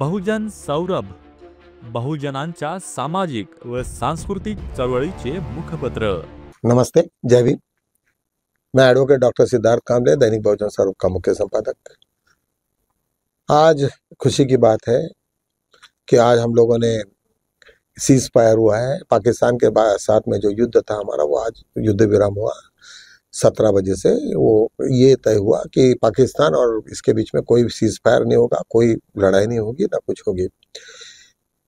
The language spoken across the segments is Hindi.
बहुजन सौरभ, बहुजनांच्या सामाजिक व सांस्कृतिक चळवळीचे मुखपत्र। नमस्ते, जय भीम। मैं एडवोकेट डॉक्टर सिद्धार्थ कांबले, दैनिक बहुजन सौरभ का मुख्य संपादक। आज खुशी की बात है कि आज हम लोगों ने सीज फायर हुआ है। पाकिस्तान के साथ में जो युद्ध था हमारा, वो आज युद्ध विराम हुआ 17 बजे से। वो ये तय हुआ कि पाकिस्तान और इसके बीच में कोई सीज फायर नहीं होगा, कोई लड़ाई नहीं होगी, ना कुछ होगी।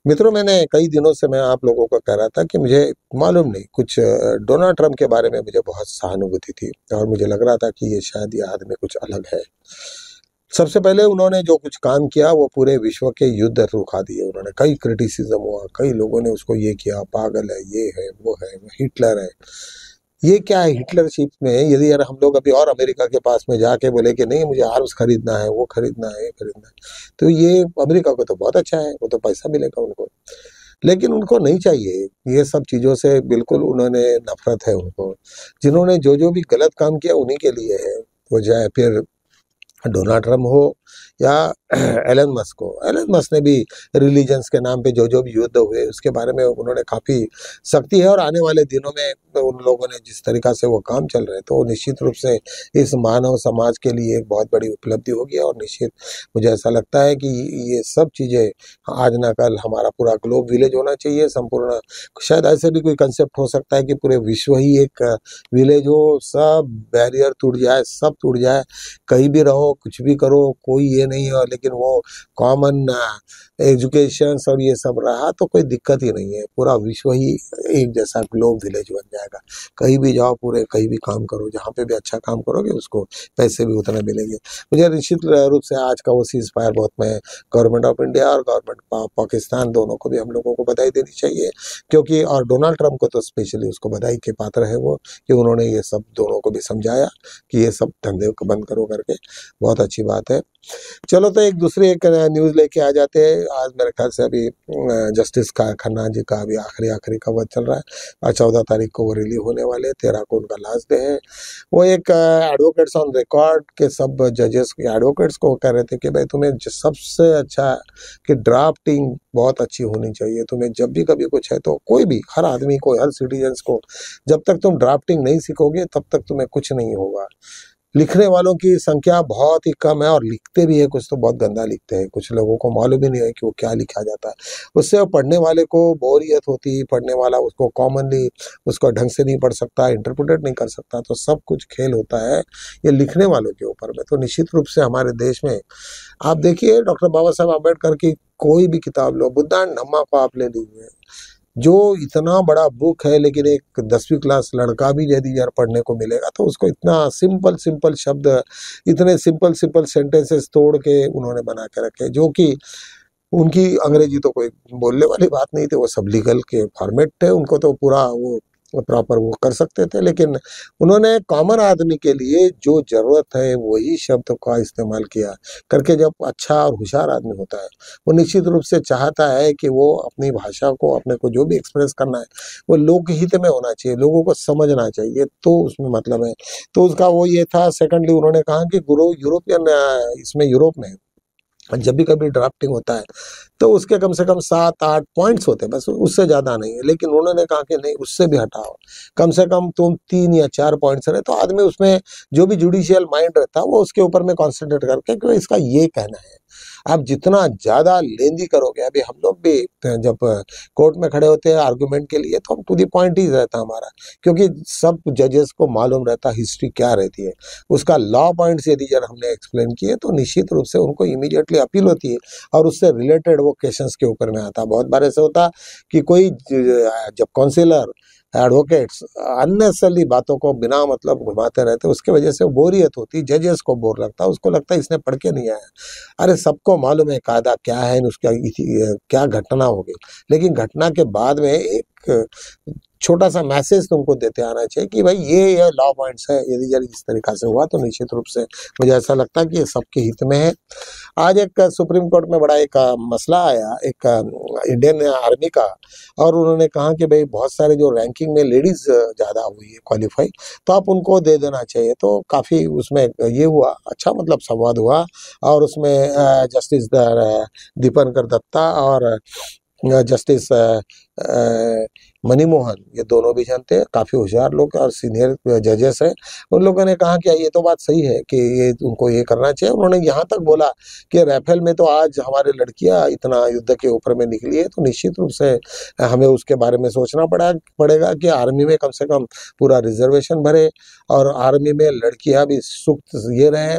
मित्रों, मैंने कई दिनों से मैं आप लोगों को कह रहा था कि मुझे मालूम नहीं, कुछ डोनाल्ड ट्रंप के बारे में मुझे बहुत सहानुभूति थी और मुझे लग रहा था कि ये शायद ये आदमी कुछ अलग है। सबसे पहले उन्होंने जो कुछ काम किया वो पूरे विश्व के युद्ध रुका दिए। उन्होंने कई क्रिटिसिज्म हुआ, कई लोगों ने उसको ये किया, पागल है, ये है, वो हिटलर है। ये क्या है हिटलरशिप में? यदि यार हम लोग अभी और अमेरिका के पास में जाके बोले कि नहीं मुझे आर्म्स खरीदना है, वो खरीदना है, ये खरीदना है, तो ये अमेरिका को तो बहुत अच्छा है, वो तो पैसा मिलेगा उनको, लेकिन उनको नहीं चाहिए ये सब चीज़ों से। बिल्कुल उन्होंने नफरत है उनको। जिन्होंने जो भी गलत काम किया उन्हीं के लिए है, वो चाहे फिर डोनाल्ड ट्रम्प हो या एलन मस्क हो। एलन मस्क ने भी रिलीजन्स के नाम पे जो भी युद्ध हुए उसके बारे में उन्होंने काफ़ी सख्ती है, और आने वाले दिनों में उन लोगों ने जिस तरीका से वो काम चल रहे हैं तो निश्चित रूप से इस मानव समाज के लिए एक बहुत बड़ी उपलब्धि होगी। और निश्चित मुझे ऐसा लगता है कि ये सब चीज़ें आज ना कल हमारा पूरा ग्लोब विलेज होना चाहिए, संपूर्ण। शायद ऐसे भी कोई कंसेप्ट हो सकता है कि पूरे विश्व ही एक विलेज हो, सब बैरियर टूट जाए, सब टूट जाए, कहीं भी रहो, कुछ भी करो, कोई ये नहीं है, लेकिन वो कॉमन एजुकेशन और ये सब रहा तो कोई दिक्कत ही नहीं है। पूरा विश्व ही एक जैसा ग्लोब विलेज बन जाएगा। कहीं भी जाओ, पूरे कहीं भी काम करो, जहाँ पे भी अच्छा काम करोगे उसको पैसे भी उतने मिलेंगे। मुझे निश्चित रूप से आज का वो सीज फायर बहुत, मैं गवर्नमेंट ऑफ इंडिया और गवर्नमेंट पाकिस्तान दोनों को भी हम लोगों को बधाई देनी चाहिए, क्योंकि और डोनाल्ड ट्रम्प को तो स्पेशली उसको बधाई के पात्र है वो, कि उन्होंने ये सब दोनों को भी समझाया कि ये सब धंधे को बंद करो करके। बहुत अच्छी बात है। चलो तो एक दूसरी एक न्यूज़ लेके आ जाते हैं। आज मेरे ख्याल से अभी जस्टिस खन्ना जी का अभी आखिरी का वक्त चल रहा है, और 14 तारीख को वो रिलीव होने वाले, 13 को उनका लास्ट डे है। वो एक एडवोकेट्स ऑन रिकॉर्ड के सब जजेस एडवोकेट्स को कह रहे थे कि भाई तुम्हें सबसे अच्छा कि ड्राफ्टिंग बहुत अच्छी होनी चाहिए। तुम्हें जब भी कभी कुछ है तो कोई भी, हर आदमी को, हर सिटीजन्स को, जब तक तुम ड्राफ्टिंग नहीं सीखोगे तब तक तुम्हें कुछ नहीं होगा। लिखने वालों की संख्या बहुत ही कम है, और लिखते भी है कुछ तो बहुत गंदा लिखते हैं। कुछ लोगों को मालूम ही नहीं है कि वो क्या लिखा जाता है। उससे वो पढ़ने वाले को बोरियत होती है, पढ़ने वाला उसको कॉमनली उसको ढंग से नहीं पढ़ सकता, इंटरप्रेट नहीं कर सकता। तो सब कुछ खेल होता है ये लिखने वालों के ऊपर में। तो निश्चित रूप से हमारे देश में आप देखिए, डॉक्टर बाबा साहब अम्बेडकर की कोई भी किताब लो, बुद्धान धम्मा को आप ले लीजिए, जो इतना बड़ा बुक है, लेकिन एक 10वीं क्लास लड़का भी यदि यार पढ़ने को मिलेगा तो उसको इतना सिंपल शब्द, इतने सिंपल सेंटेंसेस तोड़ के उन्होंने बना के रखे, जो कि उनकी अंग्रेजी तो कोई बोलने वाली बात नहीं थी, वो सब लीगल के फॉर्मेट थे, उनको तो पूरा वो प्रॉपर वो कर सकते थे। लेकिन उन्होंने कॉमन आदमी के लिए जो जरूरत है वही शब्द का इस्तेमाल किया करके। जब अच्छा और होशियार आदमी होता है वो निश्चित रूप से चाहता है कि वो अपनी भाषा को, अपने को जो भी एक्सप्रेस करना है वो लोकहित में होना चाहिए, लोगों को समझना चाहिए, तो उसमें मतलब है। तो उसका वो ये था। सेकेंडली उन्होंने कहा कि यूरोप में जब भी कभी ड्राफ्टिंग होता है तो उसके कम से कम 7-8 पॉइंट्स होते हैं, बस, उससे ज़्यादा नहीं है। लेकिन उन्होंने कहा कि नहीं, उससे भी हटाओ, कम से कम तुम 3 या 4 पॉइंट्स रहे, तो आदमी उसमें जो भी जुडिशियल माइंड रहता है वो उसके ऊपर में कॉन्सेंट्रेट करके कि इसका ये कहना है। आप जितना ज़्यादा लेंदी करोगे, अभी हम लोग भी जब कोर्ट में खड़े होते हैं आर्गूमेंट के लिए तो हम टू दी पॉइंट ही रहता हमारा, क्योंकि सब जजेस को मालूम रहता हिस्ट्री क्या रहती है, उसका लॉ पॉइंट्स यदि जब हमने एक्सप्लेन किए तो निश्चित रूप से उनको इमीडिएटली अपील होती है और उससे रिलेटेड वो क्वेश्चंस के ऊपर में आता। बहुत बार ऐसा होता कि कोई जब काउंसिलर, एडवोकेट्स अननेसेसरी बातों को बिना मतलब घुमाते रहते, उसके वजह से बोरियत होती, जजेस को बोर लगता, उसको लगता है इसने पढ़ के नहीं आया। अरे सबको मालूम है कायदा क्या है, उसका क्या घटना होगी, लेकिन घटना के बाद में एक छोटा सा मैसेज तुमको देते आना चाहिए कि भाई ये लॉ पॉइंट्स है, यदि इस तरीका से हुआ तो निश्चित रूप से मुझे ऐसा लगता है कि ये सबके हित में है। आज एक सुप्रीम कोर्ट में बड़ा एक मसला आया एक इंडियन आर्मी का, और उन्होंने कहा कि भाई बहुत सारे जो रैंकिंग में लेडीज ज़्यादा हुई है क्वालिफाई, तो आप उनको दे देना चाहिए। तो काफ़ी उसमें ये हुआ, अच्छा मतलब संवाद हुआ, और उसमें जस्टिस दीपंकर दत्ता और जस्टिस मनी मोहन, ये दोनों भी जानते हैं, काफ़ी होशियार लोग और सीनियर जजेस हैं। उन लोगों ने कहा कि ये तो बात सही है कि ये उनको ये करना चाहिए। उन्होंने यहाँ तक बोला कि राफेल में तो आज हमारी लड़कियाँ इतना युद्ध के ऊपर में निकली है, तो निश्चित रूप से हमें उसके बारे में सोचना पड़ेगा कि आर्मी में कम से कम पूरा रिजर्वेशन भरे, और आर्मी में लड़कियाँ भी सुख ये रहे,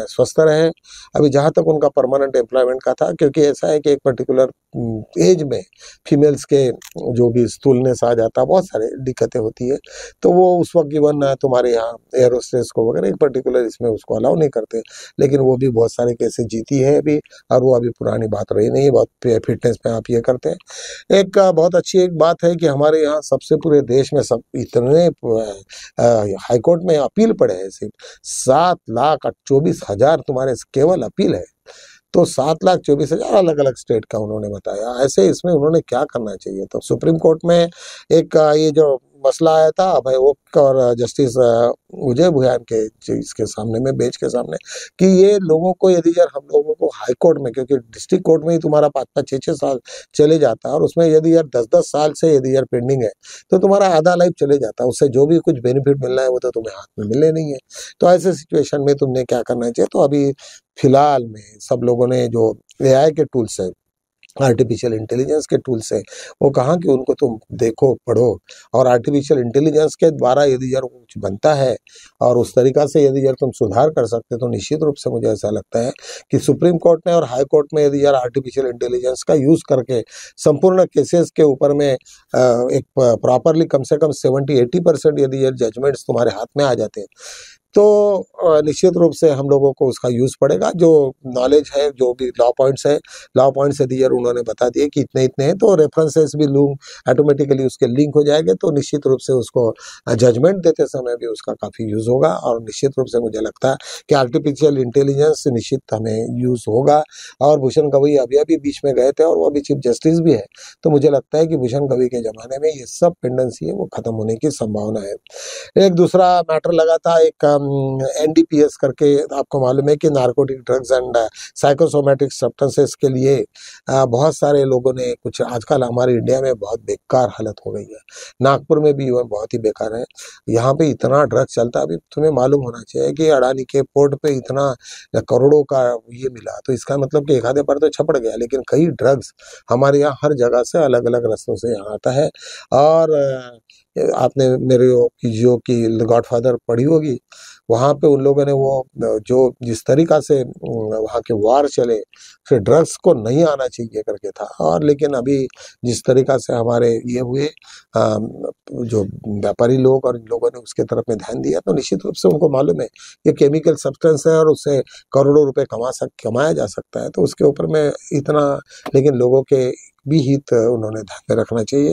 स्वस्थ रहे। अभी जहाँ तक उनका परमानेंट एम्प्लॉयमेंट का था, क्योंकि ऐसा है कि एक पर्टिकुलर एज में फीमेल्स के जो भी स्थूलनेस आ जाता, बहुत सारे दिक्कतें होती है, तो वो उस वक्त गिवन तुम्हारे यहाँ एयरोस्पेस को वगैरह एक पर्टिकुलर इसमें उसको अलाउ नहीं करते, लेकिन वो भी बहुत सारे केसेस जीती है अभी, और वो अभी पुरानी बात रही नहीं है, बहुत फिटनेस पे आप ये करते हैं। एक बहुत अच्छी एक बात है कि हमारे यहाँ सबसे पूरे देश में सब इतने हाईकोर्ट में अपील पड़े हैं, सिर्फ 7,24,000 तुम्हारे केवल अपील है, तो 7,24,000 अलग अलग स्टेट का उन्होंने बताया। ऐसे इसमें उन्होंने क्या करना चाहिए? तो सुप्रीम कोर्ट में एक ये जो मसला आया था अभय ओक और जस्टिस विजय भुयान के इसके सामने में, बेंच के सामने, कि ये लोगों को यदि यार हम लोगों को हाई कोर्ट में, क्योंकि डिस्ट्रिक्ट कोर्ट में ही तुम्हारा 5-5, 6-6 साल चले जाता है, और उसमें यदि यार 10-10 साल से यदि यार पेंडिंग है, तो तुम्हारा आधा लाइफ चले जाता है, उससे जो भी कुछ बेनिफिट मिलना है वो तो तुम्हें हाथ में मिलने नहीं है। तो ऐसे सिचुएशन में तुमने क्या करना चाहिए? तो अभी फिलहाल में सब लोगों ने जो एआई के टूल्स है, आर्टिफिशियल इंटेलिजेंस के टूल्स है, वो कहाँ कि उनको तुम देखो, पढ़ो, और आर्टिफिशियल इंटेलिजेंस के द्वारा यदि यार कुछ बनता है और उस तरीका से यदि यार तुम सुधार कर सकते, तो निश्चित रूप से मुझे ऐसा लगता है कि सुप्रीम कोर्ट ने और हाई कोर्ट में यदि यार आर्टिफिशियल इंटेलिजेंस का यूज़ करके संपूर्ण केसेस के ऊपर में एक प्रॉपरली कम से कम 70-80% यदि यार जजमेंट्स तुम्हारे हाथ में आ जाते हैं, तो निश्चित रूप से हम लोगों को उसका यूज़ पड़ेगा। जो नॉलेज है, जो भी लॉ पॉइंट्स है, लॉ पॉइंट्स यदि यार उन्होंने बता दिए कि इतने इतने हैं, तो रेफरेंसेस भी लूँ ऑटोमेटिकली उसके लिंक हो जाएंगे, तो निश्चित रूप से उसको जजमेंट देते समय भी उसका काफ़ी यूज़ होगा। और निश्चित रूप से मुझे लगता है कि आर्टिफिशियल इंटेलिजेंस निश्चित हमें यूज़ होगा। और भूषण गवई अभी अभी बीच में गए थे, और वो अभी चीफ जस्टिस भी है, तो मुझे लगता है कि भूषण गवई के ज़माने में ये सब पेंडेंसी है वो ख़त्म होने की संभावना है। एक दूसरा मैटर लगा था, एक एनडीपीएस करके, आपको मालूम है कि narcotic drugs and psychosomatic substances के लिए बहुत सारे लोगों ने कुछ, आजकल हमारे इंडिया में बहुत बेकार हालत हो गई है, नागपुर में भी बहुत ही बेकार है, यहाँ पे इतना ड्रग्स चलता है। अभी तुम्हें मालूम होना चाहिए कि अडानी के पोर्ट पे इतना करोड़ों का ये मिला, तो इसका मतलब कि एक आधे पर तो छपड़ गया, लेकिन कई ड्रग्स हमारे यहाँ हर जगह से अलग अलग रास्तों से यहाँ आता है। और आपने मेरे जो कि गॉडफादर पढ़ी होगी, वहाँ पे उन लोगों ने वो जो जिस तरीका से वहाँ के वार चले, फिर ड्रग्स को नहीं आना चाहिए करके था, और लेकिन अभी जिस तरीका से हमारे ये हुए जो व्यापारी लोग और इन लोगों ने उसके तरफ में ध्यान दिया, तो निश्चित रूप से उनको मालूम है ये केमिकल सब्सटेंस है और उससे करोड़ों रुपए कमाया जा सकता है, तो उसके ऊपर में इतना, लेकिन लोगों के भी हित उन्होंने ध्यान में रखना चाहिए।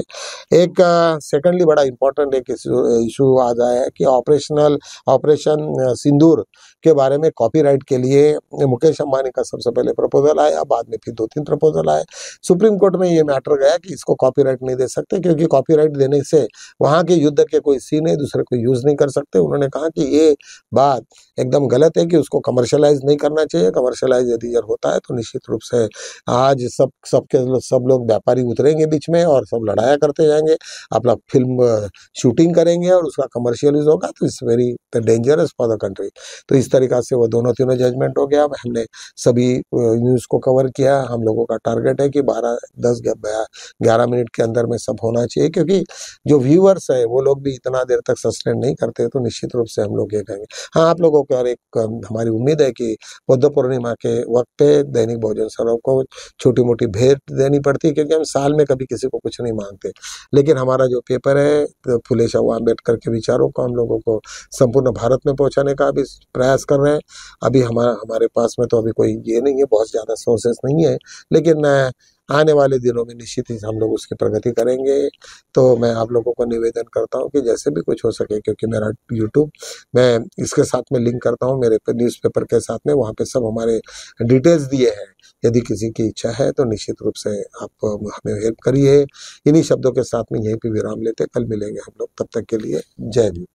एक सेकेंडली बड़ा इंपॉर्टेंट एक इशू आ जाए कि ऑपरेशन सिंदूर के बारे में कॉपीराइट के लिए मुकेश अंबानी का सबसे पहले प्रपोजल आया, बाद में फिर 2-3 प्रपोजल आए। सुप्रीम कोर्ट में ये मैटर गया कि इसको कॉपीराइट नहीं दे सकते, क्योंकि कॉपीराइट देने से वहाँ के युद्ध के कोई सीन है दूसरे को यूज नहीं कर सकते। उन्होंने कहा कि ये बात एकदम गलत है कि उसको कमर्शलाइज नहीं करना चाहिए। कमर्शलाइज यदि होता है तो निश्चित रूप से आज सब लोग व्यापारी उतरेंगे बीच में और सब लड़ाया करते जाएंगे, अपना फिल्म शूटिंग करेंगे और उसका कमर्शियल यूज होगा, तो it's very dangerous for the country. तो इस तरीका से वो दोनों तीनों जजमेंट हो गया। हमने सभी न्यूज़ को कवर किया। हम लोगों का टारगेट है कि 11 मिनट के अंदर में सब होना चाहिए, क्योंकि जो व्यूअर्स है वो लोग भी इतना देर तक सस्टेन नहीं करते, तो निश्चित रूप से हम लोग ये कहेंगे। हाँ, आप लोगों को और एक हमारी उम्मीद है कि बुद्ध पूर्णिमा के वक्त पे दैनिक बहुजन सौरभ को छोटी मोटी भेंट देनी पड़ती है, क्योंकि हम साल में कभी किसी को कुछ नहीं मांगते, लेकिन हमारा जो पेपर है तो फुले शाह अम्बेडकर के विचारों को हम लोगों को संपूर्ण भारत में पहुंचाने का भी प्रयास कर रहे हैं। अभी हमारे पास में तो अभी कोई ये नहीं है, बहुत ज़्यादा सोर्सेस नहीं है, लेकिन आने वाले दिनों में निश्चित ही हम लोग उसकी प्रगति करेंगे। तो मैं आप लोगों को निवेदन करता हूं कि जैसे भी कुछ हो सके, क्योंकि मेरा यूट्यूब मैं इसके साथ में लिंक करता हूं, मेरे न्यूज़पेपर के साथ में, वहां पे सब हमारे डिटेल्स दिए हैं। यदि किसी की इच्छा है तो निश्चित रूप से आप हमें हेल्प करिए। इन्हीं शब्दों के साथ में यहीं पे विराम लेते, कल मिलेंगे हम लोग, तब तक के लिए जय भीम।